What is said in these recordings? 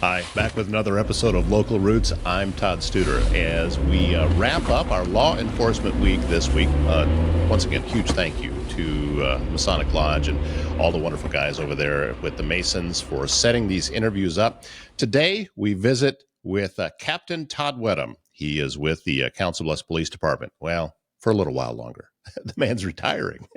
Hi, back with another episode of Local Roots. I'm Todd Studer. As we wrap up our Law Enforcement Week this week, once again, huge thank you to Masonic Lodge and all the wonderful guys over there with the Masons for setting these interviews up. Today, we visit with Captain Todd Weddum. He is with the Council Bluffs Police Department. Well, for a little while longer. The man's retiring.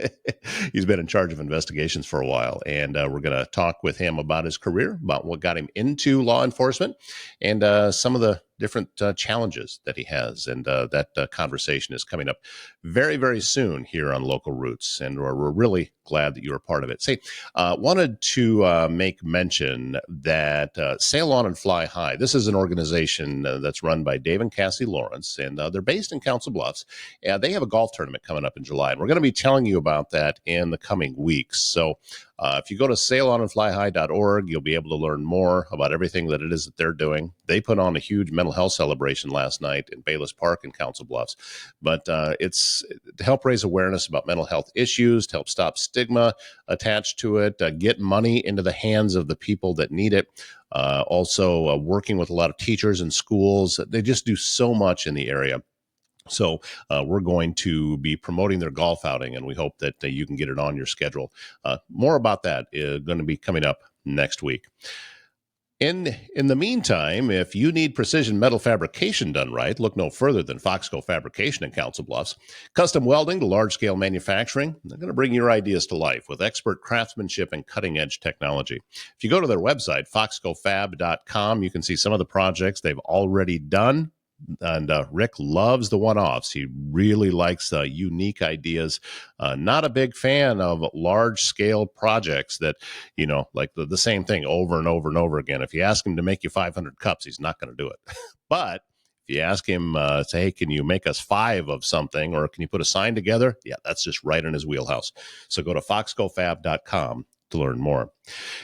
He's been in charge of investigations for a while, and we're going to talk with him about his career, about what got him into law enforcement, and some of the different challenges that he has. And that conversation is coming up very, very soon here on Local Roots, and we're really glad that you're a part of it. Say, wanted to make mention that Sail On and Fly High, this is an organization that's run by Dave and Cassie Lawrence, and they're based in Council Bluffs. They have a golf tournament coming up in July, and we're going to be telling you about that in the coming weeks. So if you go to sailonandflyhigh.org, you'll be able to learn more about everything that it is that they're doing. They put on a huge mental health celebration last night in Bayless Park in Council Bluffs, but it's to help raise awareness about mental health issues, to help stop stigma attached to it, get money into the hands of the people that need it. Also working with a lot of teachers and schools. They just do so much in the area. So we're going to be promoting their golf outing, and we hope that you can get it on your schedule. More about that is going to be coming up next week. In the meantime, if you need precision metal fabrication done right, look no further than Foxco Fabrication in Council Bluffs. Custom welding to large-scale manufacturing, they're going to bring your ideas to life with expert craftsmanship and cutting-edge technology. If you go to their website, foxcofab.com, you can see some of the projects they've already done. And Rick loves the one-offs. He really likes unique ideas. Not a big fan of large-scale projects that, like the same thing over and over and over again. If you ask him to make you 500 cups, he's not going to do it. But if you ask him, say, hey, can you make us 5 of something, or can you put a sign together? Yeah, that's just right in his wheelhouse. So go to foxcofab.com to learn more.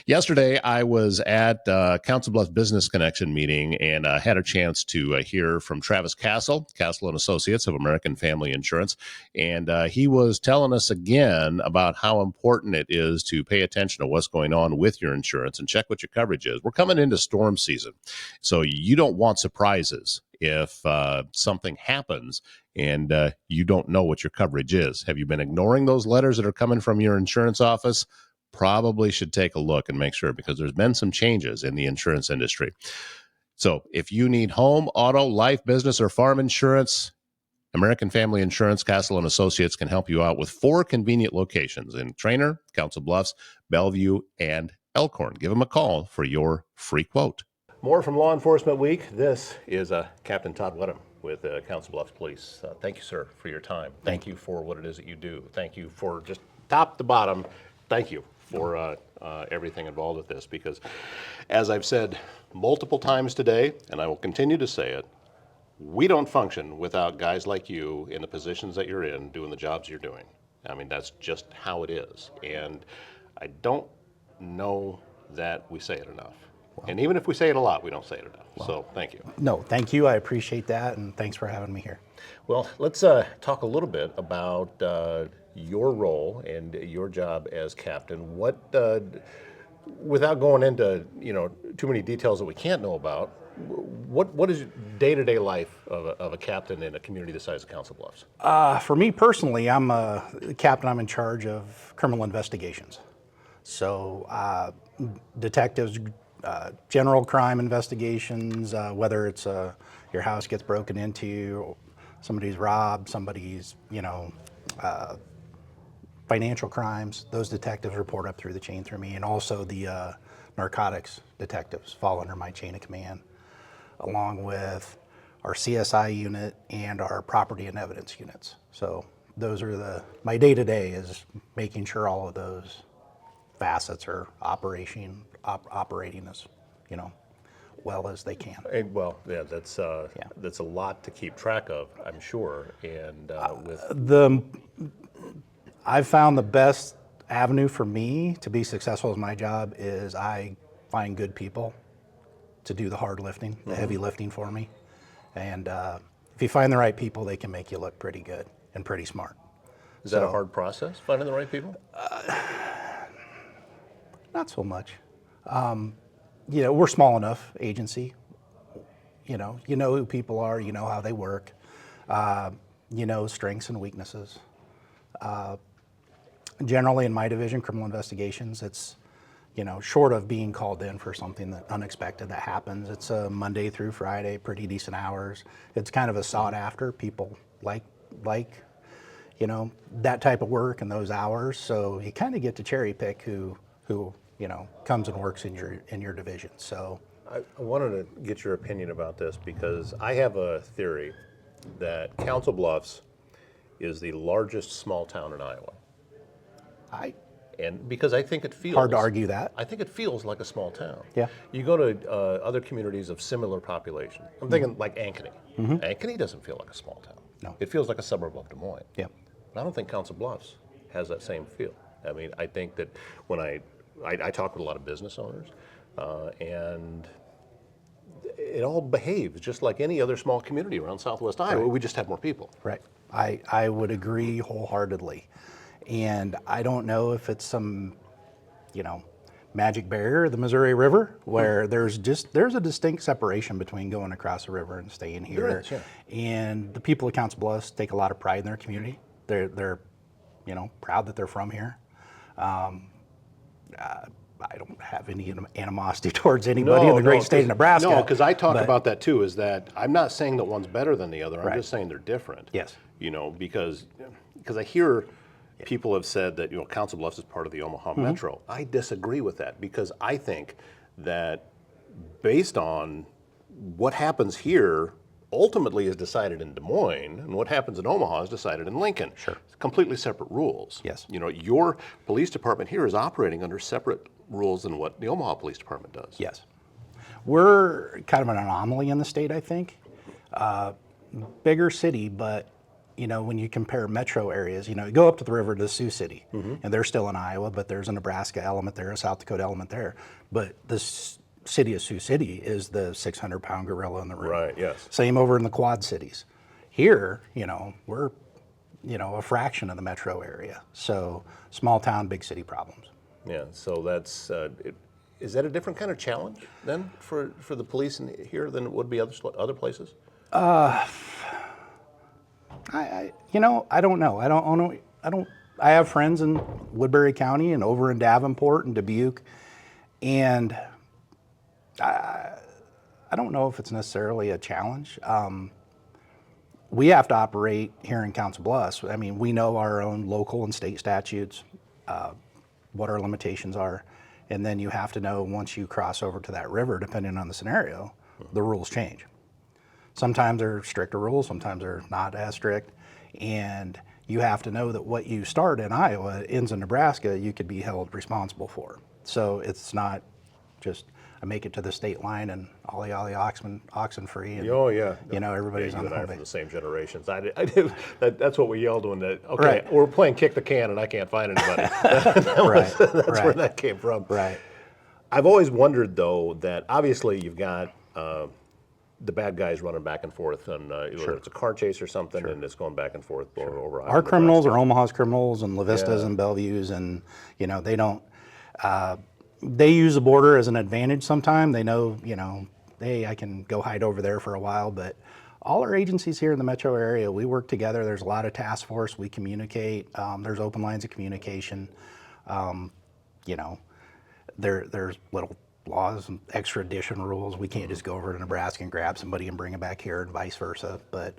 Yesterday, I was at Council Bluffs Business Connection meeting, and had a chance to hear from Travis Castle and Associates of American Family Insurance, and he was telling us again about how important it is to pay attention to what's going on with your insurance and check what your coverage is. We're coming into storm season, so you don't want surprises if something happens and you don't know what your coverage is. Have you been ignoring those letters that are coming from your insurance office? Probably should take a look and make sure, because there's been some changes in the insurance industry. So if you need home, auto, life, business, or farm insurance, American Family Insurance, Castle and Associates can help you out with 4 convenient locations in Trainer, Council Bluffs, Bellevue, and Elkhorn. Give them a call for your free quote. More from Law Enforcement Week. This is Captain Todd Weddum with Council Bluffs Police. Thank you, sir, for your time. Thank you for what it is that you do. Thank you for just top to bottom. Thank you for everything involved with this, because as I've said multiple times today, and I will continue to say it, we don't function without guys like you in the positions that you're in, doing the jobs you're doing. I mean, that's just how it is. And I don't know that we say it enough. And even if we say it a lot, we don't say it enough. So thank you. No, thank you. I appreciate that, and thanks for having me here. Well, let's talk a little bit about your role and your job as captain. What, without going into too many details that we can't know about, what is day-to-day life of a captain in a community the size of Council Bluffs? For me personally, I'm a captain. I'm in charge of criminal investigations. So detectives, general crime investigations, whether it's your house gets broken into, somebody's robbed, somebody's financial crimes, those detectives report up through the chain through me, and also the narcotics detectives fall under my chain of command, along with our CSI unit and our property and evidence units. So those are my day-to-day is making sure all of those facets are operating as well as they can. And, well, yeah, that's a lot to keep track of, I'm sure. And I've found the best avenue for me to be successful in my job is I find good people to do the hard lifting, the heavy lifting for me. And if you find the right people, they can make you look pretty good and pretty smart. Is that a hard process, finding the right people? Not so much. we're small enough agency. You know who people are. You know how they work. You know strengths and weaknesses. Generally, in my division, criminal investigations, it's short of being called in for something that unexpected that happens. It's a Monday through Friday, pretty decent hours. It's kind of a sought after. People like that type of work and those hours. So you kind of get to cherry pick who comes and works in your division. So I wanted to get your opinion about this because I have a theory that Council Bluffs is the largest small town in Iowa. And because I think it feels hard to argue that. I think it feels like a small town. Yeah. You go to other communities of similar population. I'm thinking like Ankeny. Ankeny doesn't feel like a small town. No. It feels like a suburb of Des Moines. Yeah. But I don't think Council Bluffs has that same feel. I mean, I think that when I talk with a lot of business owners, and it all behaves just like any other small community around Southwest Iowa. Right. We just have more people. Right. I would agree wholeheartedly. And I don't know if it's some, magic barrier, the Missouri River, where there's a distinct separation between going across the river and staying here. There is, yeah. And the people of Council Bluffs take a lot of pride in their community. They're proud that they're from here. I don't have any animosity towards anybody in the great state of Nebraska. No, because I talk about that too, is that I'm not saying that one's better than the other. I'm Right. just saying they're different. Yes. Because I hear people have said that, Council Bluffs is part of the Omaha Metro. I disagree with that because I think that based on what happens here ultimately is decided in Des Moines, and what happens in Omaha is decided in Lincoln. Sure. It's completely separate rules. Yes. Your police department here is operating under separate rules than what the Omaha Police Department does. Yes. We're kind of an anomaly in the state, I think. Bigger city, but when you compare metro areas, you go up to the river to Sioux City, and they're still in Iowa, but there's a Nebraska element there, a South Dakota element there. But the city of Sioux City is the 600-pound gorilla in the room. Right, yes. Same over in the Quad Cities. Here, we're, a fraction of the metro area. So small town, big city problems. Yeah, so that's, is that a different kind of challenge then for the police here than it would be other places? I don't know. I have friends in Woodbury County and over in Davenport and Dubuque, and I don't know if it's necessarily a challenge. We have to operate here in Council Bluffs. I mean, we know our own local and state statutes, what our limitations are, and then you have to know once you cross over to that river, depending on the scenario, the rules change. Sometimes they're stricter rules, sometimes they're not as strict, and you have to know that what you start in Iowa ends in Nebraska, you could be held responsible for. So it's not just I make it to the state line and ollie oxen free. And, oh yeah, everybody's on the home from the base. same generations. That's what we yelled when okay, Right. We're playing kick the can and I can't find anybody. That's where that came from. Right. I've always wondered though that obviously you've got the bad guys running back and forth, and whether it's a car chase or something, and it's going back and forth over. Our criminals are Omaha's criminals and La Vista's and Bellevue's, and they don't. They use the border as an advantage sometimes. They know, hey, I can go hide over there for a while, but all our agencies here in the metro area, we work together. There's a lot of task force. We communicate. There's open lines of communication. There's little laws and extradition rules. We can't just go over to Nebraska and grab somebody and bring them back here and vice versa. But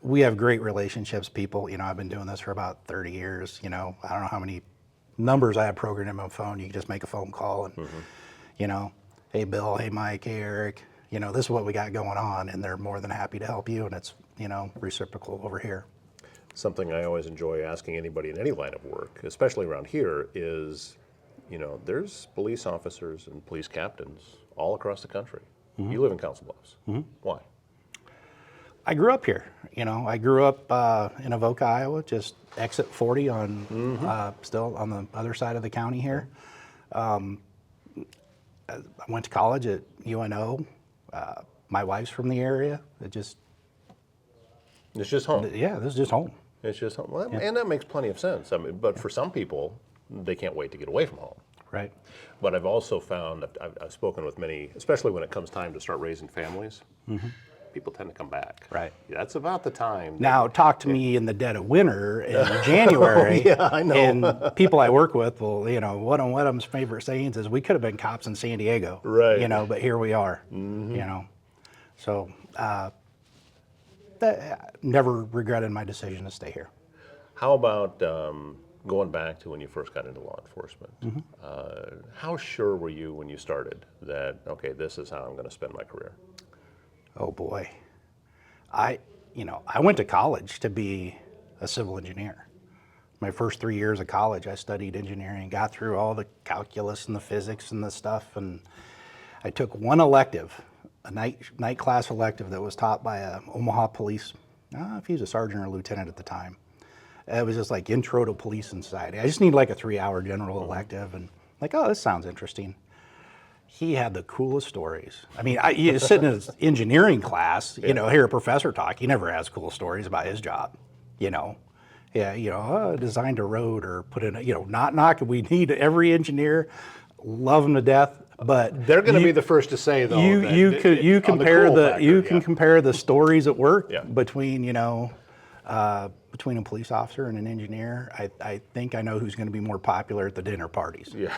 we have great relationships. People, I've been doing this for about 30 years. I don't know how many numbers I have programmed in my phone. You can just make a phone call and, hey, Bill, hey, Mike, hey, Eric, this is what we got going on. And they're more than happy to help you. And it's, reciprocal over here. Something I always enjoy asking anybody in any line of work, especially around here, is, there's police officers and police captains all across the country. You live in Council Bluffs. Why? I grew up here. I grew up in Avoca, Iowa, just exit 40 on still on the other side of the county here. I went to college at UNO. My wife's from the area. It's just home. Yeah, this is just home. It's just home. Well, and that makes plenty of sense. I mean, but for some people, they can't wait to get away from home. Right. But I've also found that I've spoken with many, especially when it comes time to start raising families, people tend to come back. Right. That's about the time. Now, talk to me in the dead of winter in January. Yeah, I know. And people I work with will, Weddum's favorite sayings is, we could have been cops in San Diego. Right. But here we are, So, never regretted my decision to stay here. How about going back to when you first got into law enforcement? How sure were you when you started that, okay, this is how I'm going to spend my career? Oh boy. I went to college to be a civil engineer. My first 3 years of college, I studied engineering, got through all the calculus and the physics and the stuff, and I took one elective, a night class elective that was taught by a Omaha police, if he was a sergeant or lieutenant at the time. It was just like intro to police and society. I just need like a 3-hour general elective, and like, oh, this sounds interesting. He had the coolest stories. I mean, you sit in his engineering class, hear a professor talk. He never has cool stories about his job, Yeah, designed a road or put in, not knocking. We need every engineer, love them to death, but They're going to be the first to say, though, you can compare the stories at work Yeah. between between a police officer and an engineer. I think I know who's going to be more popular at the dinner parties. Yeah.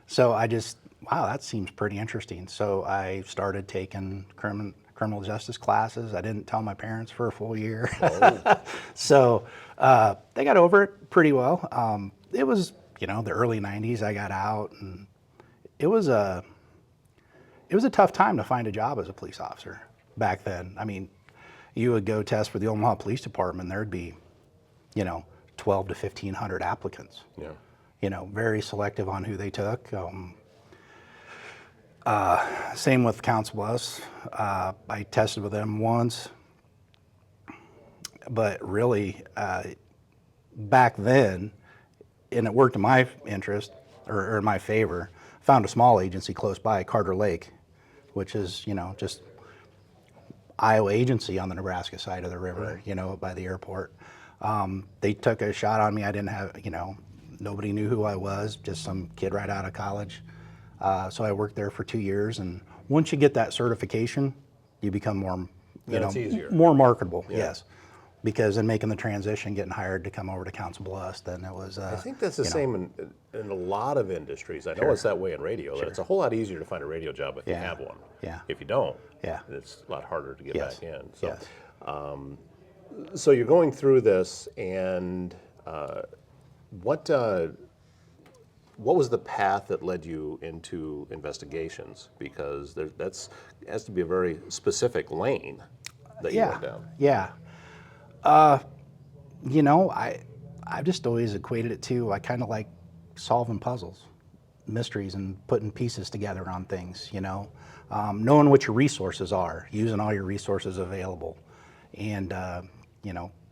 So I just, wow, that seems pretty interesting. So I started taking criminal justice classes. I didn't tell my parents for a full year. Oh. So they got over it pretty well. It was, the early 90s. I got out, and it was a tough time to find a job as a police officer back then. I mean, you would go test for the Omaha Police Department, there'd be, 12 to 1,500 applicants. Yeah. Very selective on who they took. Same with Council Bluffs. I tested with them once, but really, back then, and it worked in my interest, or in my favor, found a small agency close by, Carter Lake, which is, just Iowa agency on the Nebraska side of the river, by the airport. They took a shot on me. I didn't have, nobody knew who I was, just some kid right out of college. So I worked there for 2 years, and once you get that certification, you become more, it's easier. more marketable. Yeah. Yes, because in making the transition, getting hired to come over to Council Bluffs, then it was. I think that's the same in a lot of industries. I know it's that way in radio. That it's a whole lot easier to find a radio job if you have one. Yeah. If you don't, Yeah. it's a lot harder to get Yes. back in. So, Yes. So you're going through this, and what was the path that led you into investigations? Because that's has to be a very specific lane that you went down. Yeah. I've just always equated it to, I kind of like solving puzzles, mysteries, and putting pieces together on things, knowing what your resources are, using all your resources available. And,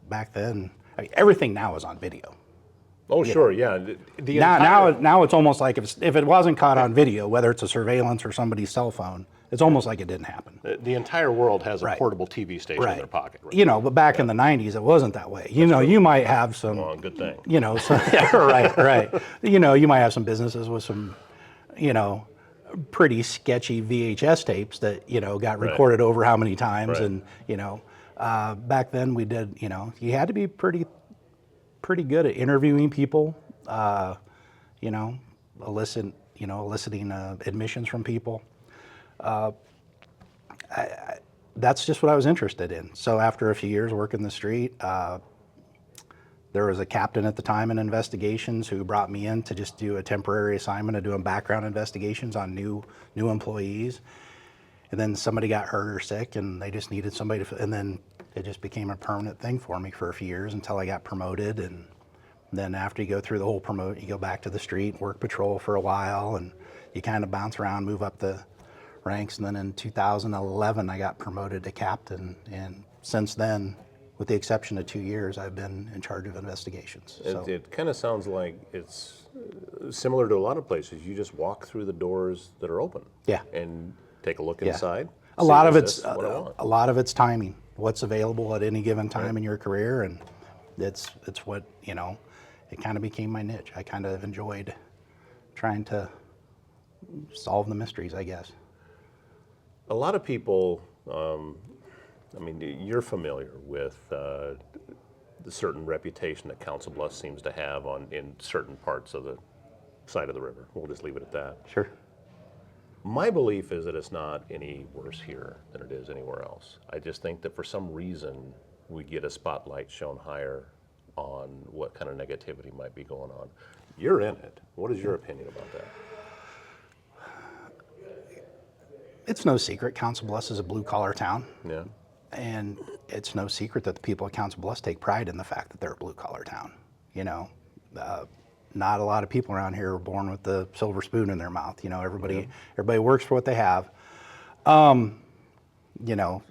back then, everything now is on video. Oh, sure, yeah. Now it's almost like if it wasn't caught on video, whether it's a surveillance or somebody's cell phone, it's almost like it didn't happen. The entire world has a portable TV station in their pocket. Right? But back in the 90s, it wasn't that way. You might have some. Well, good thing. Right. You might have some businesses with some, pretty sketchy VHS tapes that, got recorded over how many times. Right. And, back then we did, you had to be pretty good at interviewing people, eliciting admissions from people. That's just what I was interested in. So after a few years working the street, there was a captain at the time in investigations who brought me in to just do a temporary assignment of doing background investigations on new employees. And then somebody got hurt or sick, and they just needed somebody to, and then it just became a permanent thing for me for a few years until I got promoted. And then after you go through the whole you go back to the street, work patrol for a while, and you kind of bounce around, move up the ranks. And then in 2011, I got promoted to captain. And since then, with the exception of 2 years, I've been in charge of investigations. It kind of sounds like it's similar to a lot of places. You just walk through the doors that are open. Yeah. And take a look inside. A lot of it's timing. What's available at any given time in your career, and it's what it kind of became my niche. I kind of enjoyed trying to solve the mysteries, I guess. A lot of people, I mean, you're familiar with the certain reputation that Council Bluffs seems to have in certain parts of the side of the river. We'll just leave it at that. Sure. My belief is that it's not any worse here than it is anywhere else. I just think that for some reason we get a spotlight shown higher on what kind of negativity might be going on. You're in it. What is your opinion about that? It's no secret Council Bluffs is a blue-collar town. Yeah. And it's no secret that the people at Council Bluffs take pride in the fact that they're a blue-collar town. You know, not a lot of people around here are born with the silver spoon in their mouth. You know, everybody works for what they have. You know,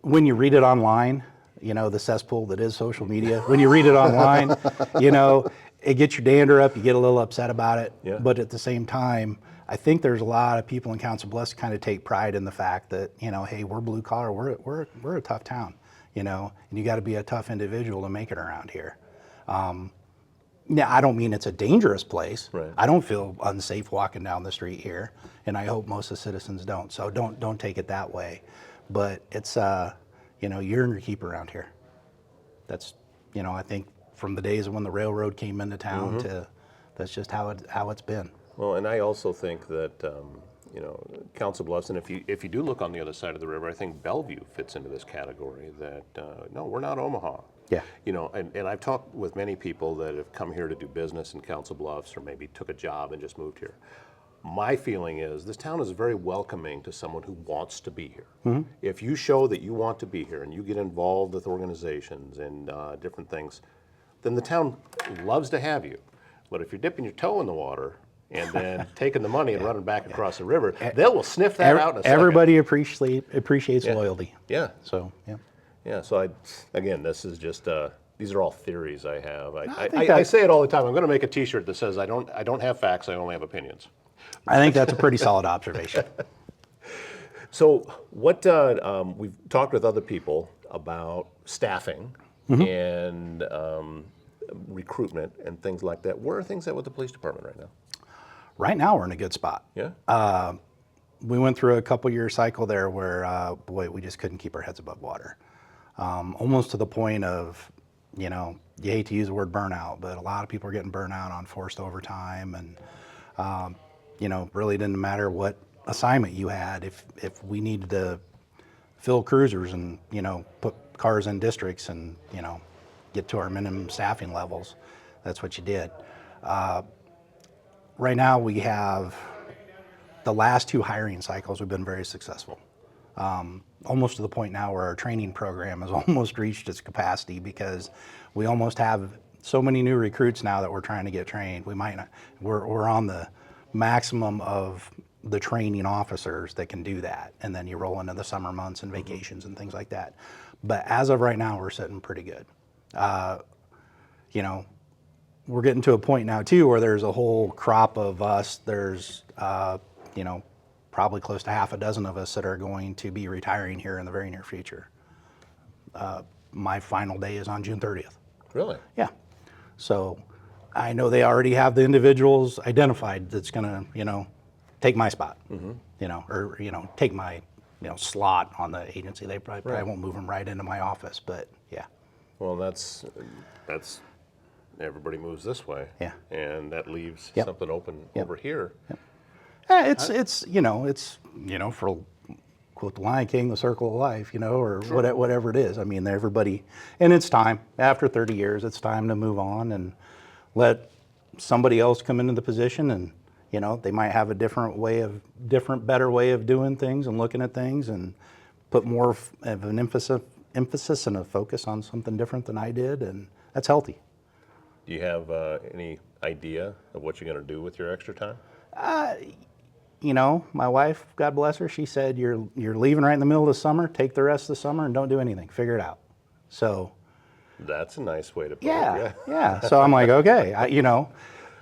when you read it online, you know, the cesspool that is social media, when you read it online, you know, it gets your dander up, you get a little upset about it. Yeah. But at the same time, I think there's a lot of people in Council Bluffs kind of take pride in the fact that, you know, hey, we're blue collar, we're a tough town, you know, and you got to be a tough individual to make it around here. Now, I don't mean it's a dangerous place. Right. I don't feel unsafe walking down the street here, and I hope most of the citizens don't. So don't take it that way. But it's, you know, you're in your keep around here. That's, you know, I think from the days of when the railroad came into town to, that's just how it's been. Well, and I also think that, you know, Council Bluffs, and if you do look on the other side of the river, I think Bellevue fits into this category that, no, we're not Omaha. Yeah. You know, and I've talked with many people that have come here to do business in Council Bluffs or maybe took a job and just moved here. My feeling is this town is very welcoming to someone who wants to be here. If you show that you want to be here and you get involved with organizations and different things, then the town loves to have you. But if you're dipping your toe in the water and then taking the money and running back across the river, they will sniff that out in a second. Everybody appreciates loyalty. Yeah. So, yeah. Yeah, so again, this is just, these are all theories I have. I think I say it all the time. I'm going to make a T-shirt that says, I don't have facts, I only have opinions. I think that's a pretty solid observation. So what, we've talked with other people about staffing and recruitment and things like that. Where are things at with the police department right now? Right now, we're in a good spot. Yeah? We went through a couple-year cycle there where, boy, we just couldn't keep our heads above water. Almost to the point of, you know, you hate to use the word burnout, but a lot of people are getting burnt out on forced overtime, and you know, really didn't matter what assignment you had. If we needed to fill cruisers and, you know, put cars in districts and, you know, get to our minimum staffing levels, that's what you did. Right now we have the last 2 hiring cycles we've been very successful. Almost to the point now where our training program has almost reached its capacity because we almost have so many new recruits now that we're trying to get trained. We might not, we're on the maximum of the training officers that can do that. And then you roll into the summer months and vacations and things like that. But as of right now, we're sitting pretty good. You know, we're getting to a point now too where there's a whole crop of us. There's, you know, probably close to half a dozen of us that are going to be retiring here in the very near future. My final day is on June 30th. Really? Yeah. So I know they already have the individuals identified that's going to, you know, take my spot, you know, or, you know, take my, you know, slot on the agency. They probably won't move them right into my office, but yeah. Well, that's everybody moves this way. Yeah. And that leaves something open over here. It's you know, for quote the Lion King, the circle of life, you know, or whatever it is. I mean, everybody, and it's time. After 30 years, it's time to move on and let somebody else come into the position, and you know, they might have a better way of doing things and looking at things, and put more of an emphasis and a focus on something different than I did, and that's healthy. Do you have any idea of what you're going to do with your extra time? You know, my wife, God bless her, she said, you're leaving right in the middle of the summer, take the rest of the summer and don't do anything, figure it out. So that's a nice way to put it. Yeah. Yeah. So I'm like, okay,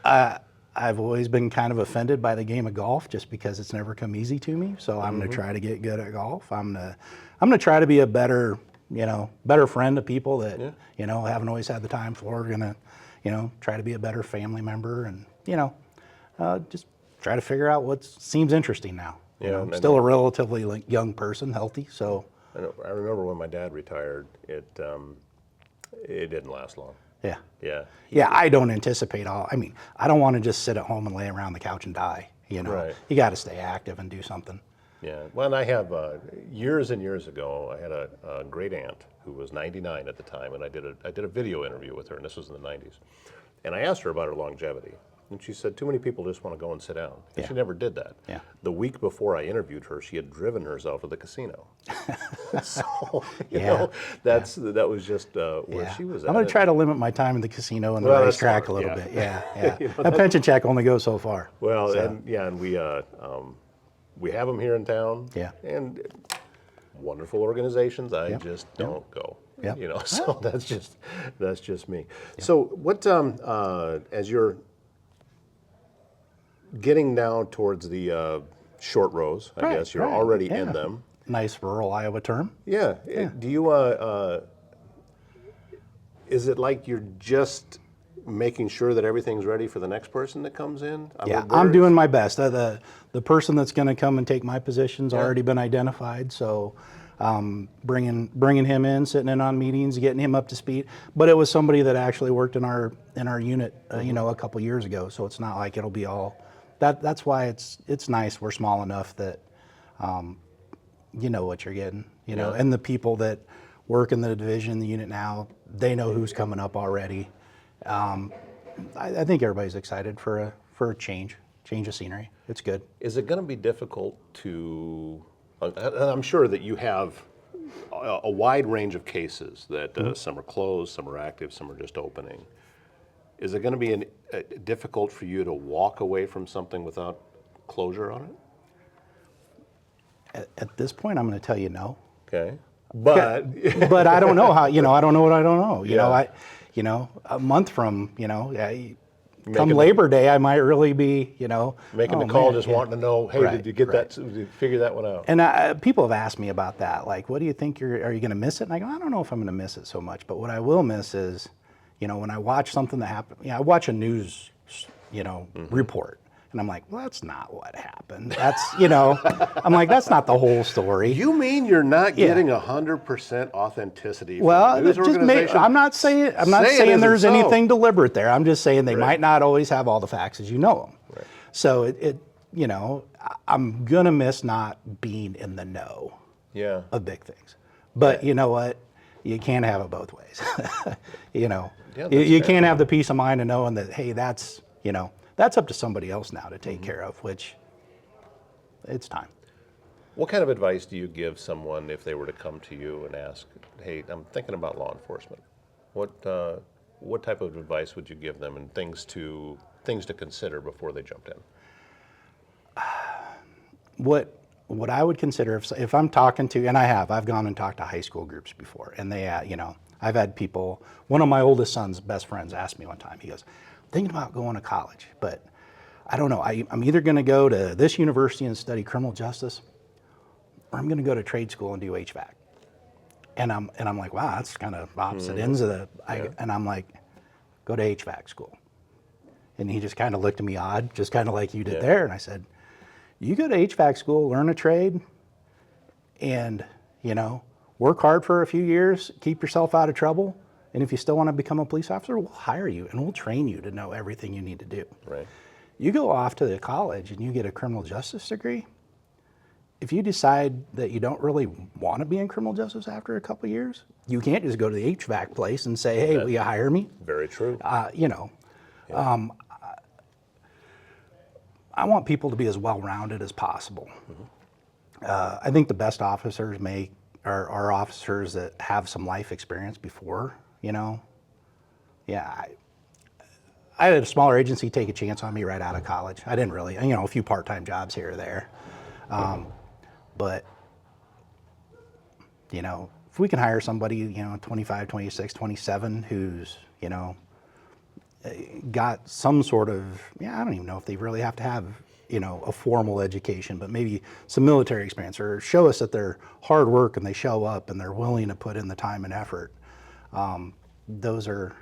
I've always been kind of offended by the game of golf just because it's never come easy to me. So I'm going to try to get good at golf. I'm going to try to be a better friend to people that, you know, haven't always had the time for, going to, try to be a better family member and, just try to figure out what seems interesting now. Still a relatively young person, healthy, so. I remember when my dad retired, it didn't last long. Yeah. Yeah. Yeah, I don't anticipate I don't want to just sit at home and lay around the couch and die, Right. You got to stay active and do something. Yeah. Well, and I have, years and years ago, I had a great aunt who was 99 at the time, and I did a video interview with her, and this was in the 90s. And I asked her about her longevity. And she said, too many people just want to go and sit down. And she never did that. Yeah. The week before I interviewed her, she had driven herself to the casino. So, that was just where she was at. I'm going to try to limit my time in the casino and the Well, racetrack a little bit. Yeah. That pension check only goes so far. Well, so. and we have them here in town. Yeah. And wonderful organizations. I just don't go. Yep. So that's just me. Yep. So what as you're getting down towards the short rows, I guess you're already in them. Nice rural Iowa term. Yeah. Do you is it like you're just making sure that everything's ready for the next person that comes in? I'm doing my best. The person that's going to come and take my position's already been identified, so bringing him in, sitting in on meetings, getting him up to speed. But it was somebody that actually worked in our unit, a couple years ago. So it's not like it'll be all. That's why it's nice. We're small enough that you know what you're getting. And the people that work in the division, the unit now, they know who's coming up already. I think everybody's excited for a change of scenery. It's good. Is it going to be difficult to? I'm sure that you have a wide range of cases that some are closed, some are active, some are just opening. Is it going to be difficult for you to walk away from something without closure on it? At this point, I'm going to tell you no. Okay, but I don't know how. I don't know what I don't know. A month from come Labor Day, I might really be making the call, wanting to know, hey, did you get that? Did you figure that one out? And people have asked me about that. Like, what do you think? Are you going to miss it? And I go, I don't know if I'm going to miss it so much. But what I will miss is, when I watch something that happened. I watch a news, report. And I'm like, well, that's not what happened. That's, I'm like, that's not the whole story. You mean you're not getting 100% authenticity from well, the news organization? I'm not saying there's anything deliberate there. I'm just saying they might not always have all the facts as you know them. Right. So I'm gonna miss not being in the know of big things. But you know what? You can't have it both ways. You can't have the peace of mind of knowing that, hey, that's up to somebody else now to take care of, which it's time. What kind of advice do you give someone if they were to come to you and ask, hey, I'm thinking about law enforcement? What type of advice would you give them and things to consider before they jumped in? What I would consider if I'm talking to, and I've gone and talked to high school groups before, and they, I've had people, one of my oldest son's best friends asked me one time, he goes, thinking about going to college, but I don't know. I'm either going to go to this university and study criminal justice, or I'm going to go to trade school and do HVAC. And I'm like, wow, that's kind of opposite ends of the. And I'm like, go to HVAC school. And he just kind of looked at me odd, just kind of like you did there. And I said, you go to HVAC school, learn a trade, and work hard for a few years, keep yourself out of trouble. And if you still want to become a police officer, we'll hire you and we'll train you to know everything you need to do. Right. You go off to the college and you get a criminal justice degree. If you decide that you don't really want to be in criminal justice after a couple of years, you can't just go to the HVAC place and say, hey, will you hire me? Very true. I want people to be as well-rounded as possible. I think the best officers are officers that have some life experience before. I had a smaller agency take a chance on me right out of college. I didn't really, a few part-time jobs here or there. But, if we can hire somebody, 25, 26, 27, who's, got some sort of, I don't even know if they really have to have, a formal education, but maybe some military experience, or show us that they're hard work and they show up and they're willing to put in the time and effort. Those are,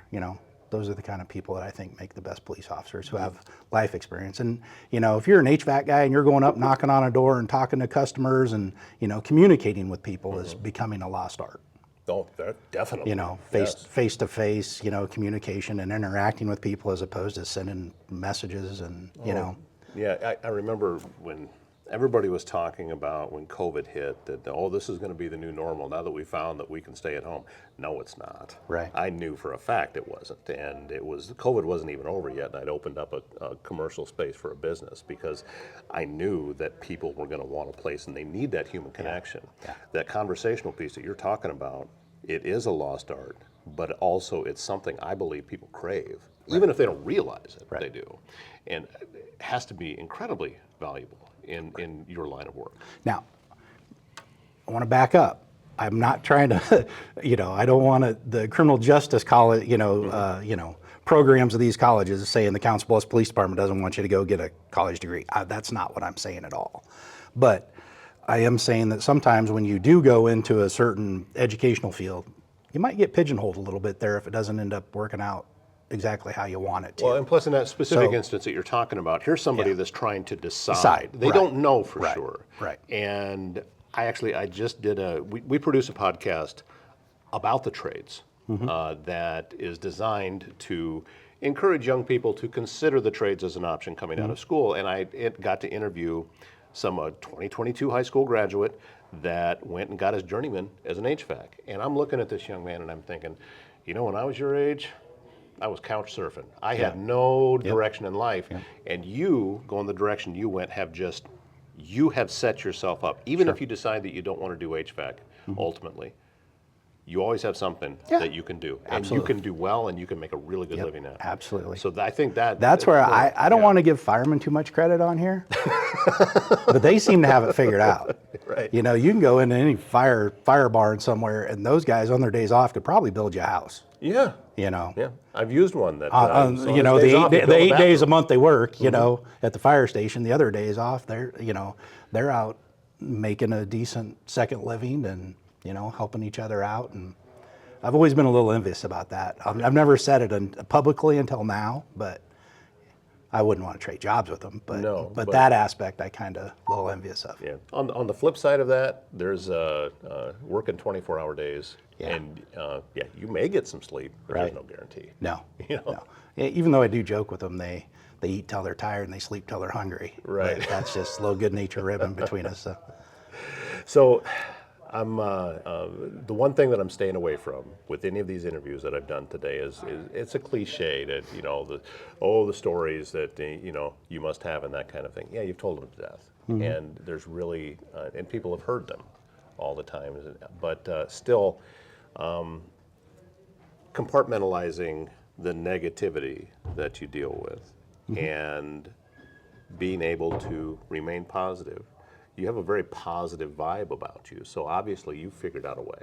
those are the kind of people that I think make the best police officers, who have life experience. And, you know, if you're an HVAC guy and you're going up knocking on a door and talking to customers and, you know, communicating with people is becoming a lost art. Oh, definitely. You know, face to face, you know, communication and interacting with people as opposed to sending messages and, you know. Yeah, I remember when everybody was talking about when COVID hit that, oh, this is going to be the new normal now that we found that we can stay at home. No, it's not. Right. I knew for a fact it wasn't. And COVID wasn't even over yet. And I'd opened up a commercial space for a business because I knew that people were going to want a place and they need that human connection. Yeah. That conversational piece that you're talking about, it is a lost art, but also it's something I believe people crave. Even if they don't realize it, they do. And it has to be incredibly valuable in your line of work. Now, I want to back up. I'm not trying to, you know, I don't want the criminal justice college, you know, programs of these colleges saying the Council Bluffs Police Department doesn't want you to go get a college degree. That's not what I'm saying at all. But I am saying that sometimes when you do go into a certain educational field, you might get pigeonholed a little bit there if it doesn't end up working out exactly how you want it to. Well, and plus in that specific instance that you're talking about, here's somebody that's trying to decide. They right. don't know for Right. sure. Right. And I just did we produce a podcast about the trades that is designed to encourage young people to consider the trades as an option coming out of school. And I got to interview some 2022 high school graduate that went and got his journeyman as an HVAC. And I'm looking at this young man and I'm thinking, you know, when I was your age, I was couch surfing. I had no direction in life. And you, going the direction you went, you have set yourself up. Even if you decide that you don't want to do HVAC, ultimately, you always have something that you can do. And you can do well and you can make a really good living at it. Absolutely. So I think that's where I don't want to give firemen too much credit on here, but they seem to have it figured out. Right. You know, you can go into any fire barn somewhere and those guys on their days off could probably build you a house. Yeah. You know. Yeah. I've used one that, so you know, the 8 days a month they work, you Mm-hmm. know, at the fire station, the other days off, they're out making a decent second living and, you know, helping each other out. And I've always been a little envious about that. I've never said it publicly until now, but I wouldn't want to trade jobs with them. But, No, but that aspect I kind of a little envious of. Yeah. On the flip side of that, there's working 24-hour days, and you may get some sleep, but there's no guarantee. No, You know? no. Even though I do joke with them, they eat till they're tired and they sleep till they're hungry. Right. But that's just a little good nature ribbon between us. So I'm the one thing that I'm staying away from with any of these interviews that I've done today is it's a cliche that, you know, the stories that you know you must have and that kind of thing. Yeah, you've told them to death, and there's really and people have heard them all the time, but still compartmentalizing the negativity that you deal with and being able to remain positive. You have a very positive vibe about you. So obviously you figured out a way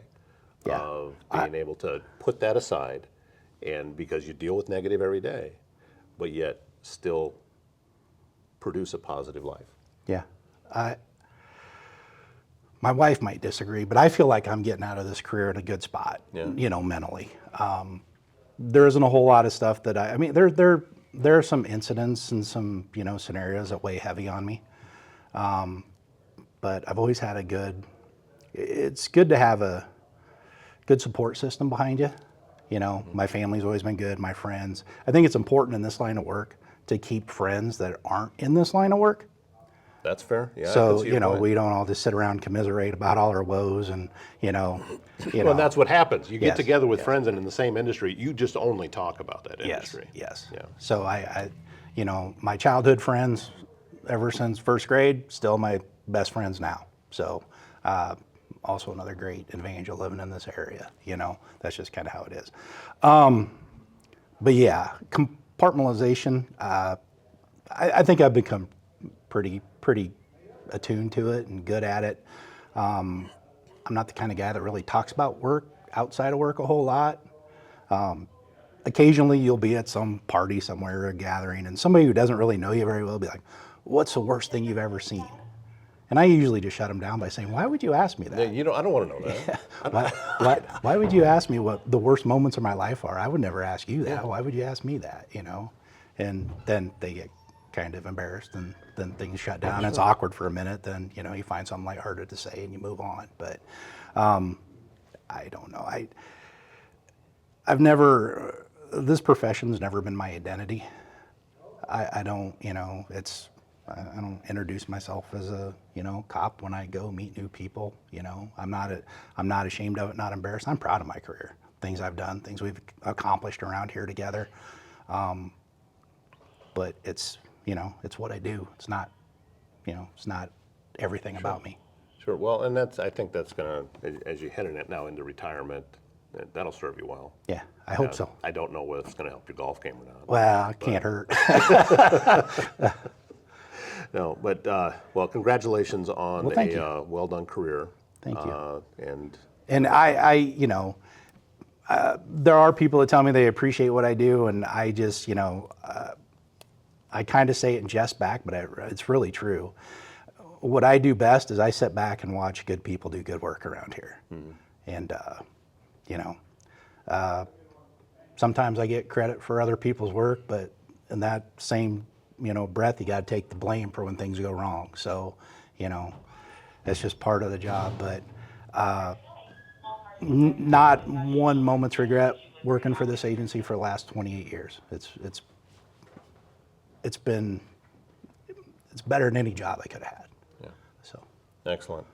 of being able to put that aside, and because you deal with negative every day, but yet still produce a positive life. Yeah. My wife might disagree, but I feel like I'm getting out of this career in a good spot, you know, mentally. There isn't a whole lot of stuff that I mean, there are some incidents and some, you know, scenarios that weigh heavy on me. But I've always had it's good to have a good support system behind you. You know, my family's always been good, my friends. I think it's important in this line of work to keep friends that aren't in this line of work. That's fair. Yeah. So, you know, we don't all just sit around and commiserate about all our woes and, you know. Well, and that's what happens. You get together with friends and in the same industry, you just only talk about that industry. Yes. Yeah. So I, you know, my childhood friends, ever since first grade, still my best friends now. So also another great advantage of living in this area, you know, that's just kind of how it is. But yeah, compartmentalization, I think I've become pretty attuned to it and good at it. I'm not the kind of guy that really talks about work outside of work a whole lot. Occasionally you'll be at some party somewhere or a gathering and somebody who doesn't really know you very well will be like, what's the worst thing you've ever seen? And I usually just shut them down by saying, why would you ask me that? I don't want to know that. Why would you ask me what the worst moments of my life are? I would never ask you that. Why would you ask me that? And then they get kind of embarrassed, and then things shut down. It's awkward for a minute. Then, you find something lighthearted to say and you move on. But I don't know. I've never, this profession's never been my identity. I don't, I don't introduce myself as a, cop when I go meet new people. I'm not ashamed of it, not embarrassed. I'm proud of my career, things I've done, things we've accomplished around here together. But it's, it's what I do. It's not, it's not everything about me. Sure. Well, and I think that's going to, as you heading it now into retirement, that'll serve you well. Yeah, I hope so. I don't know whether it's going to help your golf game or not. Well, it can't hurt. No, but well, congratulations on thank a well done career. Thank you. And I there are people that tell me they appreciate what I do, and I just, I kind of say it in jest back, but it's really true. What I do best is I sit back and watch good people do good work around here. And, sometimes I get credit for other people's work, but in that same, breath, you got to take the blame for when things go wrong. So, it's just part of the job. But not one moment's regret working for this agency for the last 28 years. It's better than any job I could have had. Yeah. So Excellent.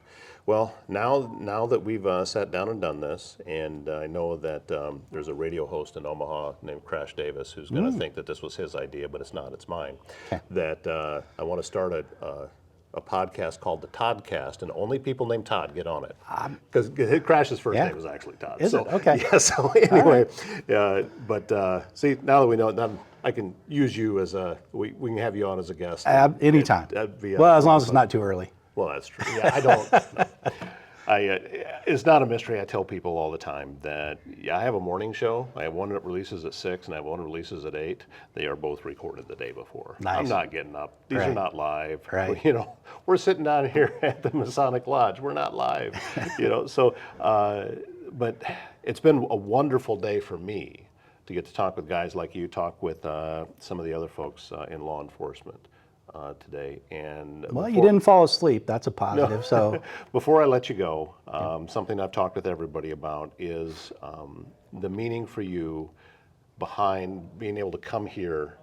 Well, now that we've sat down and done this, and I know that there's a radio host in Omaha named Crash Davis who's going to think that this was his idea, but it's not, it's mine. Okay. That I want to start a podcast called the Toddcast, and only people named Todd get on it. Because Crash's first name was actually Todd. Is it? Okay. Yeah, so anyway, but see, now that we know it, now I can use you as we can have you on as a guest. Anytime. That'd Well, as long as it's not too early. Well, that's true. Yeah, I don't. It's not a mystery. I tell people all the time that I have a morning show. I have one that releases at 6, and I have one that releases at 8. They are both recorded the day before. Nice. I'm not getting up. These are not live. Right. We're sitting down here at the Masonic Lodge. We're not live. So, but it's been a wonderful day for me to get to talk with guys like you, talk with some of the other folks in law enforcement. Today. And well, you didn't fall asleep. That's a positive. No. So before I let you go, something I've talked with everybody about is the meaning for you behind being able to come here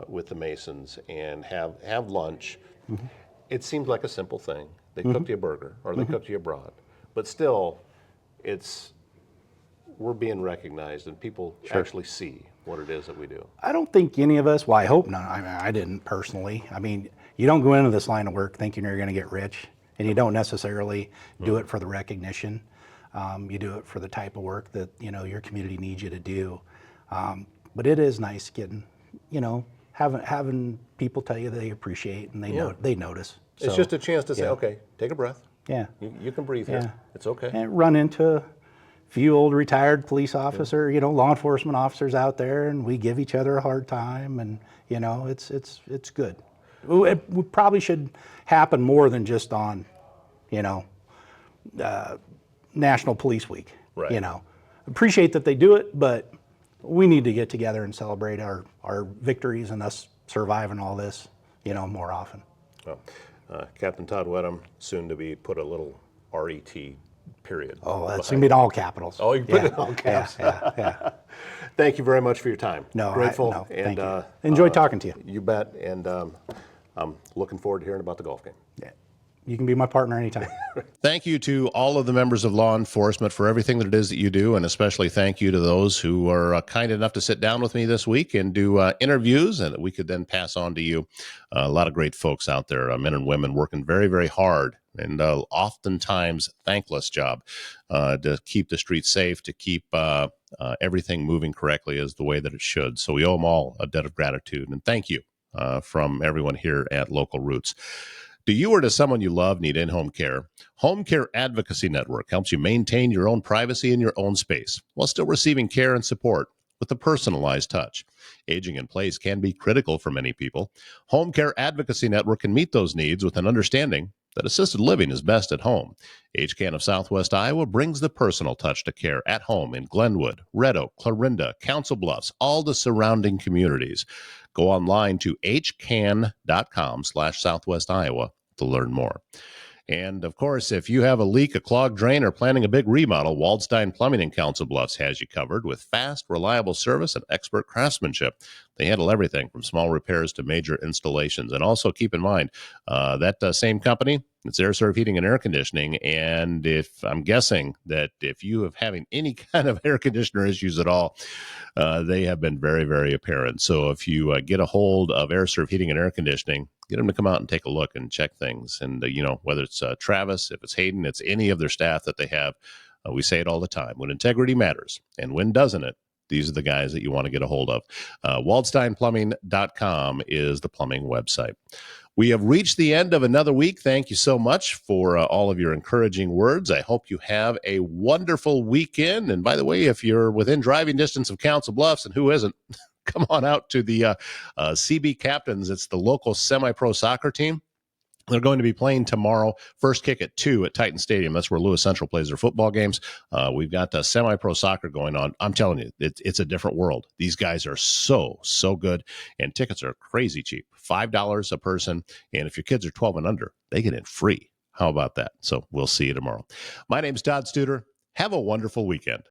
with the Masons and have lunch. Mm-hmm. It seems like a simple thing. They cooked you a burger or they cooked you abroad, but still, we're being recognized and people actually see what it is that we do. I don't think any of us, well, I hope not. I mean, I didn't personally. I mean, you don't go into this line of work thinking you're going to get rich, and you don't necessarily do it for the recognition. You do it for the type of work that, your community needs you to do. But it is nice getting, having people tell you they appreciate and they notice. It's just a chance to say, okay, take a breath. Yeah. You can breathe here. It's okay. And run into few old retired police officer, law enforcement officers out there, and we give each other a hard time, and it's good. It probably should happen more than just on, National Police Week. Right. Appreciate that they do it, but we need to get together and celebrate our victories and us surviving all this, more often. Well, Captain Todd Weddum, soon to be put a little RET period. Oh, that's going to be in all capitals. Oh, you put it in all caps. Yeah. Thank you very much for your time. No, grateful. Thank you. Enjoyed talking to you. You bet. And I'm looking forward to hearing about the golf game. Yeah. You can be my partner anytime. Thank you to all of the members of law enforcement for everything that it is that you do, and especially thank you to those who are kind enough to sit down with me this week and do interviews, and that we could then pass on to you. A lot of great folks out there, men and women working very, very hard and oftentimes thankless job to keep the streets safe, to keep everything moving correctly as the way that it should. So we owe them all a debt of gratitude, and thank you from everyone here at Local Roots. Do you or does someone you love need in-home care? Home Care Advocacy Network helps you maintain your own privacy in your own space while still receiving care and support with a personalized touch. Aging in place can be critical for many people. Home Care Advocacy Network can meet those needs with an understanding that assisted living is best at home. HCAN of Southwest Iowa brings the personal touch to care at home in Glenwood, Red Oak, Clarinda, Council Bluffs, all the surrounding communities. Go online to hcan.com/Southwest Iowa to learn more. And of course, if you have a leak, a clogged drain, or planning a big remodel, Waldstein Plumbing in Council Bluffs has you covered with fast, reliable service and expert craftsmanship. They handle everything from small repairs to major installations. And also keep in mind that same company, it's Air Serv Heating and Air Conditioning. And if I'm guessing that if you have having any kind of air conditioner issues at all, they have been very, very apparent. So if you get a hold of Air Serv Heating and Air Conditioning, get them to come out and take a look and check things. And, whether it's Travis, if it's Hayden, it's any of their staff that they have. We say it all the time. When integrity matters and when doesn't it, these are the guys that you want to get a hold of. WaldsteinPlumbing.com is the plumbing website. We have reached the end of another week. Thank you so much for all of your encouraging words. I hope you have a wonderful weekend. And by the way, if you're within driving distance of Council Bluffs, and who isn't, come on out to the CB Captains. It's the local semi-pro soccer team. They're going to be playing tomorrow. First kick at 2 at Titan Stadium. That's where Lewis Central plays their football games. We've got semi-pro soccer going on. I'm telling you, it's a different world. These guys are so good, and tickets are crazy cheap. $5 a person, and if your kids are 12 and under, they get in free. How about that? So we'll see you tomorrow. My name's Todd Studer. Have a wonderful weekend.